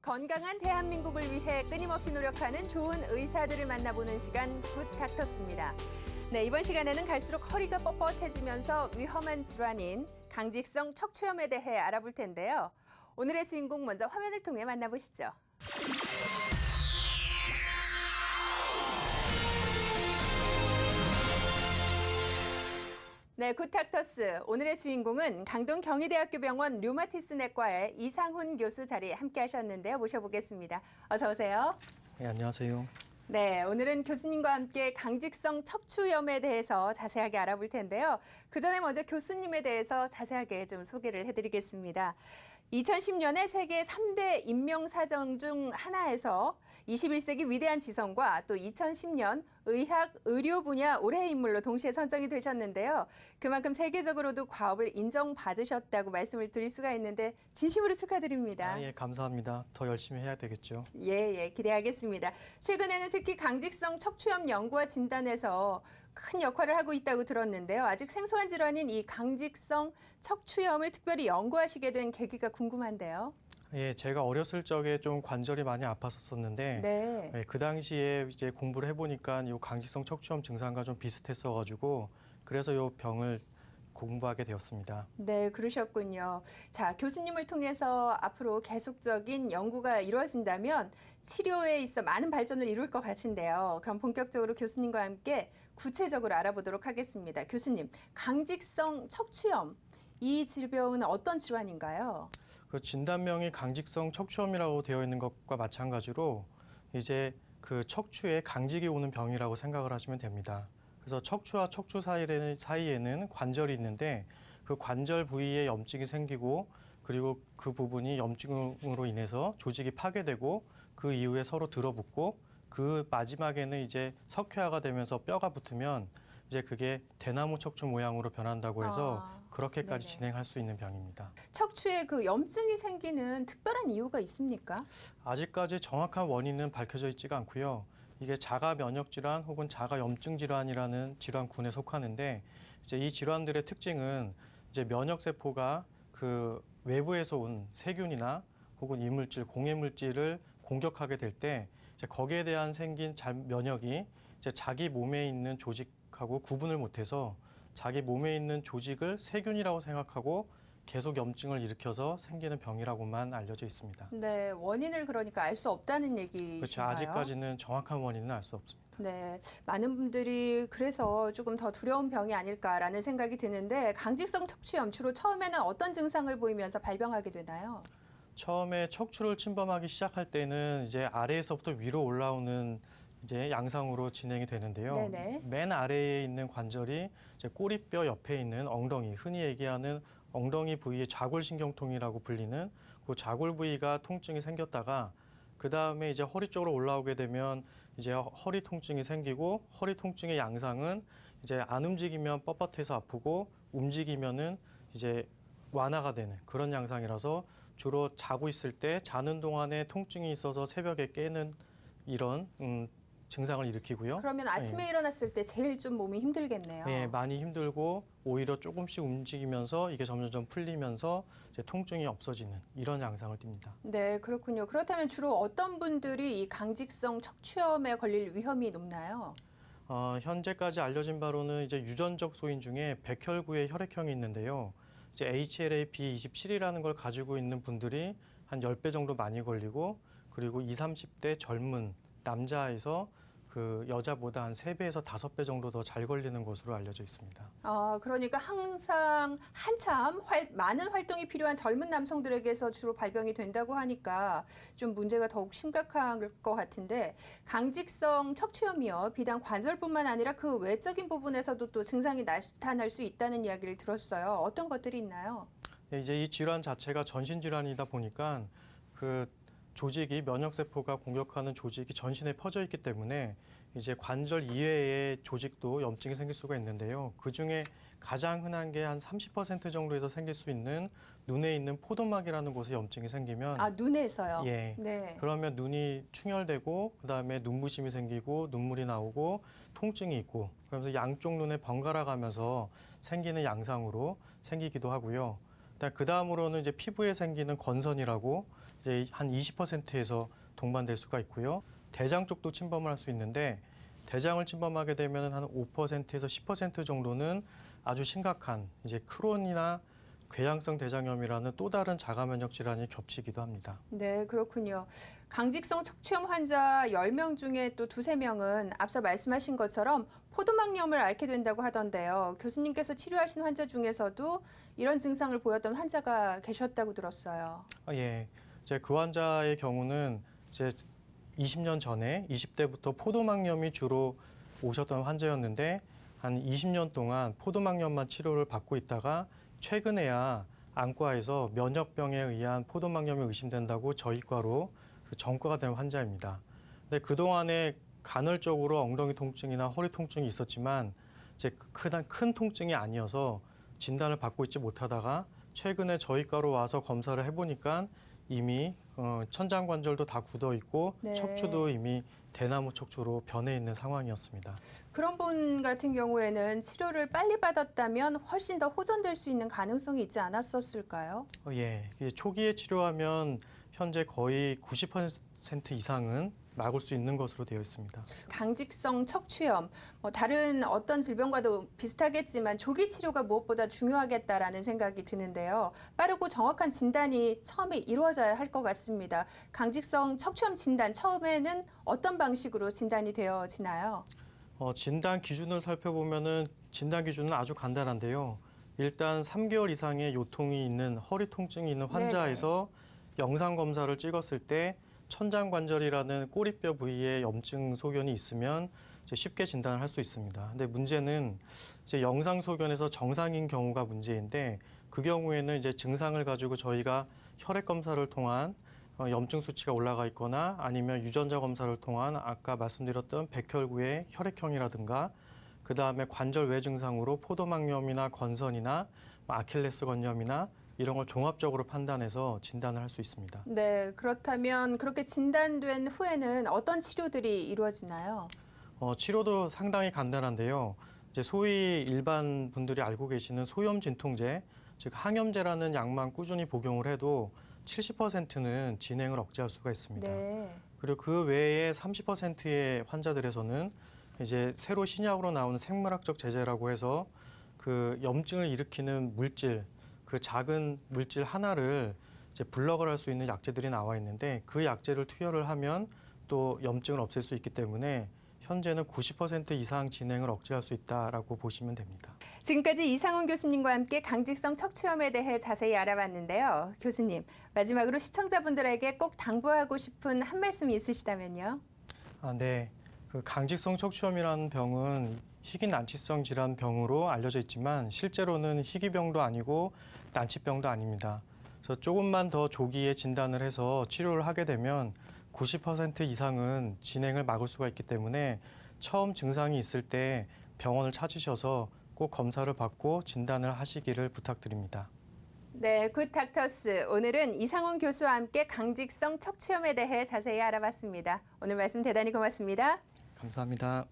건강한 대한민국을 위해 끊임없이 노력하는 좋은 의사들을 만나보는 시간 굿 닥터스입니다. 네, 이번 시간에는 갈수록 허리가 뻣뻣해지면서 위험한 질환인 강직성 척추염에 대해 알아볼 텐데요. 오늘의 주인공 먼저 화면을 통해 만나보시죠. 네, 굿닥터스. 오늘의 주인공은 강동 경희대학교 병원 류마티스 내과의 이상훈 교수 자리에 함께 하셨는데요. 모셔보겠습니다. 어서 오세요. 네, 안녕하세요. 네, 오늘은 교수님과 함께 강직성 척추염에 대해서 자세하게 알아볼 텐데요. 그 전에 먼저 교수님에 대해서 자세하게 좀 소개를 해드리겠습니다. 2010년에 세계 3대 인명사정 중 하나에서 21세기 위대한 지성과 또 2010년 의학, 의료 분야 올해의 인물로 동시에 선정이 되셨는데요. 그만큼 세계적으로도 과업을 인정받으셨다고 말씀을 드릴 수가 있는데 진심으로 축하드립니다. 예, 감사합니다. 더 열심히 해야 되겠죠. 예, 기대하겠습니다. 최근에는 특히 강직성 척추염 연구와 진단에서 큰 역할을 하고 있다고 들었는데요. 아직 생소한 질환인 이 강직성 척추염을 특별히 연구하시게 된 계기가 궁금한데요. 예, 제가 어렸을 적에 좀 관절이 많이 아팠었는데 네. 예, 그 당시에 이제 공부를 해보니까 이 강직성 척추염 증상과 좀 비슷했어가지고 그래서 이 병을 공부하게 되었습니다. 네, 그러셨군요. 자, 교수님을 통해서 앞으로 계속적인 연구가 이루어진다면 치료에 있어 많은 발전을 이룰 것 같은데요. 그럼 본격적으로 교수님과 함께 구체적으로 알아보도록 하겠습니다. 교수님, 강직성 척추염, 이 질병은 어떤 질환인가요? 그 진단명이 강직성 척추염이라고 되어 있는 것과 마찬가지로 이제 그 척추에 강직이 오는 병이라고 생각을 하시면 됩니다. 그래서 척추와 척추 사이에는 관절이 있는데 그 관절 부위에 염증이 생기고 그리고 그 부분이 염증으로 인해서 조직이 파괴되고 그 이후에 서로 들어붙고 그 마지막에는 이제 석회화가 되면서 뼈가 붙으면 이제 그게 대나무 척추 모양으로 변한다고 해서 그렇게까지 네네. 진행할 수 있는 병입니다. 척추에 그 염증이 생기는 특별한 이유가 있습니까? 아직까지 정확한 원인은 밝혀져 있지가 않고요. 이게 자가 면역 질환 혹은 자가 염증 질환이라는 질환군에 속하는데 이제 이 질환들의 특징은 이제 면역 세포가 그 외부에서 온 세균이나 혹은 이물질, 공해 물질을 공격하게 될 때 이제 거기에 대한 생긴 면역이 이제 자기 몸에 있는 조직하고 구분을 못해서 자기 몸에 있는 조직을 세균이라고 생각하고 계속 염증을 일으켜서 생기는 병이라고만 알려져 있습니다. 네, 원인을 그러니까 알 수 없다는 그렇죠. 얘기인가요? 아직까지는 정확한 원인은 알 수 없습니다. 네, 많은 분들이 그래서 조금 더 두려운 병이 아닐까라는 생각이 드는데 강직성 척추염 주로 처음에는 어떤 증상을 보이면서 발병하게 되나요? 처음에 척추를 침범하기 시작할 때는 이제 아래에서부터 위로 올라오는 이제 양상으로 진행이 되는데요. 네네. 맨 아래에 있는 관절이 이제 꼬리뼈 옆에 있는 엉덩이, 흔히 얘기하는 엉덩이 부위의 좌골신경통이라고 불리는 그 좌골 부위가 통증이 생겼다가 그 다음에 이제 허리 쪽으로 올라오게 되면 이제 허리 통증이 생기고 허리 통증의 양상은 이제 안 움직이면 뻣뻣해서 아프고 움직이면은 이제 완화가 되는 그런 양상이라서 주로 자고 있을 때 자는 동안에 통증이 있어서 새벽에 깨는 이런 증상을 일으키고요. 그러면 아침에 일어났을 때 제일 좀 몸이 힘들겠네요. 네, 많이 힘들고 오히려 조금씩 움직이면서 이게 점점 풀리면서 이제 통증이 없어지는 이런 양상을 띱니다. 네, 그렇군요. 그렇다면 주로 어떤 분들이 이 강직성 척추염에 걸릴 위험이 높나요? 현재까지 알려진 바로는 이제 유전적 소인 중에 백혈구의 혈액형이 있는데요. 이제 HLA-B27이라는 걸 가지고 있는 분들이 한 10배 정도 많이 걸리고 그리고 20, 30대 젊은 남자에서 그 여자보다 한 3배에서 5배 정도 더 잘 걸리는 것으로 알려져 있습니다. 그러니까 항상 한참 많은 활동이 필요한 젊은 남성들에게서 주로 발병이 된다고 하니까 좀 문제가 더욱 심각할 것 같은데 강직성 척추염이요. 비단 관절뿐만 아니라 그 외적인 부분에서도 또 증상이 나타날 수 있다는 이야기를 들었어요. 어떤 것들이 있나요? 네, 이제 이 질환 자체가 전신 질환이다 보니까 그 조직이 면역세포가 공격하는 조직이 전신에 퍼져 있기 때문에 이제 관절 이외의 조직도 염증이 생길 수가 있는데요. 그중에 가장 흔한 게 한 30% 정도에서 생길 수 있는 눈에 있는 포도막이라는 곳에 염증이 생기면 눈에서요? 예. 네. 그러면 눈이 충혈되고 그다음에 눈부심이 생기고 눈물이 나오고 통증이 있고 그러면서 양쪽 눈에 번갈아 가면서 생기는 양상으로 생기기도 하고요. 그 다음으로는 이제 피부에 생기는 건선이라고 이제 한 20%에서 동반될 수가 있고요. 대장 쪽도 침범을 할 수 있는데 대장을 침범하게 되면 한 5%에서 10% 정도는 아주 심각한 이제 크론이나 궤양성 대장염이라는 또 다른 자가 면역 질환이 겹치기도 합니다. 네, 그렇군요. 강직성 척추염 환자 10명 중에 또 두세 명은 앞서 말씀하신 것처럼 포도막염을 앓게 된다고 하던데요. 교수님께서 치료하신 환자 중에서도 이런 증상을 보였던 환자가 계셨다고 들었어요. 예. 이제 그 환자의 경우는 이제 20년 전에 20대부터 포도막염이 주로 오셨던 환자였는데 한 20년 동안 포도막염만 치료를 받고 있다가 최근에야 안과에서 면역병에 의한 포도막염이 의심된다고 저희 과로 전과가 된 환자입니다. 근데 그동안에 간헐적으로 엉덩이 통증이나 허리 통증이 있었지만 이제 큰 통증이 아니어서 진단을 받고 있지 못하다가 최근에 저희 과로 와서 검사를 해보니까 이미 천장관절도 다 굳어 있고 네. 척추도 이미 대나무 척추로 변해 있는 상황이었습니다. 그런 분 같은 경우에는 치료를 빨리 받았다면 훨씬 더 호전될 수 있는 가능성이 있지 않았었을까요? 예, 이게 초기에 치료하면 현재 거의 90% 이상은 막을 수 있는 것으로 되어 있습니다. 강직성 척추염, 다른 어떤 질병과도 비슷하겠지만 조기 치료가 무엇보다 중요하겠다라는 생각이 드는데요. 빠르고 정확한 진단이 처음에 이루어져야 할 것 같습니다. 강직성 척추염 진단 처음에는 어떤 방식으로 진단이 되어지나요? 진단 기준을 살펴보면은 진단 기준은 아주 간단한데요. 일단 3개월 이상의 요통이 있는 허리 통증이 있는 환자에서 영상 검사를 찍었을 때 천장관절이라는 꼬리뼈 부위에 염증 소견이 있으면 이제 쉽게 진단을 할 수 있습니다. 근데 문제는 이제 영상 소견에서 정상인 경우가 문제인데 그 경우에는 이제 증상을 가지고 저희가 혈액 검사를 통한 염증 수치가 올라가 있거나 아니면 유전자 검사를 통한 아까 말씀드렸던 백혈구의 혈액형이라든가 그다음에 관절 외 증상으로 포도막염이나 건선이나 아킬레스 건염이나 이런 걸 종합적으로 판단해서 진단을 할 수 있습니다. 네, 그렇다면 그렇게 진단된 후에는 어떤 치료들이 이루어지나요? 치료도 상당히 간단한데요. 이제 소위 일반 분들이 알고 계시는 소염 진통제, 즉 항염제라는 약만 꾸준히 복용을 해도 70%는 진행을 억제할 수가 있습니다. 네. 그리고 그 외에 30%의 환자들에서는 이제 새로 신약으로 나오는 생물학적 제제라고 해서 그 염증을 일으키는 물질, 그 작은 물질 하나를 이제 블럭을 할 수 있는 약제들이 나와 있는데 그 약제를 투여를 하면 또 염증을 없앨 수 있기 때문에 현재는 90% 이상 진행을 억제할 수 있다라고 보시면 됩니다. 지금까지 이상훈 교수님과 함께 강직성 척추염에 대해 자세히 알아봤는데요. 교수님, 마지막으로 시청자분들에게 꼭 당부하고 싶은 한 말씀이 있으시다면요. 네. 그 강직성 척추염이라는 병은 희귀 난치성 질환 병으로 알려져 있지만 실제로는 희귀병도 아니고 난치병도 아닙니다. 그래서 조금만 더 조기에 진단을 해서 치료를 하게 되면 90% 이상은 진행을 막을 수가 있기 때문에 처음 증상이 있을 때 병원을 찾으셔서 꼭 검사를 받고 진단을 하시기를 부탁드립니다. 네, 굿 닥터스. 오늘은 이상훈 교수와 함께 강직성 척추염에 대해 자세히 알아봤습니다. 오늘 말씀 대단히 고맙습니다. 감사합니다.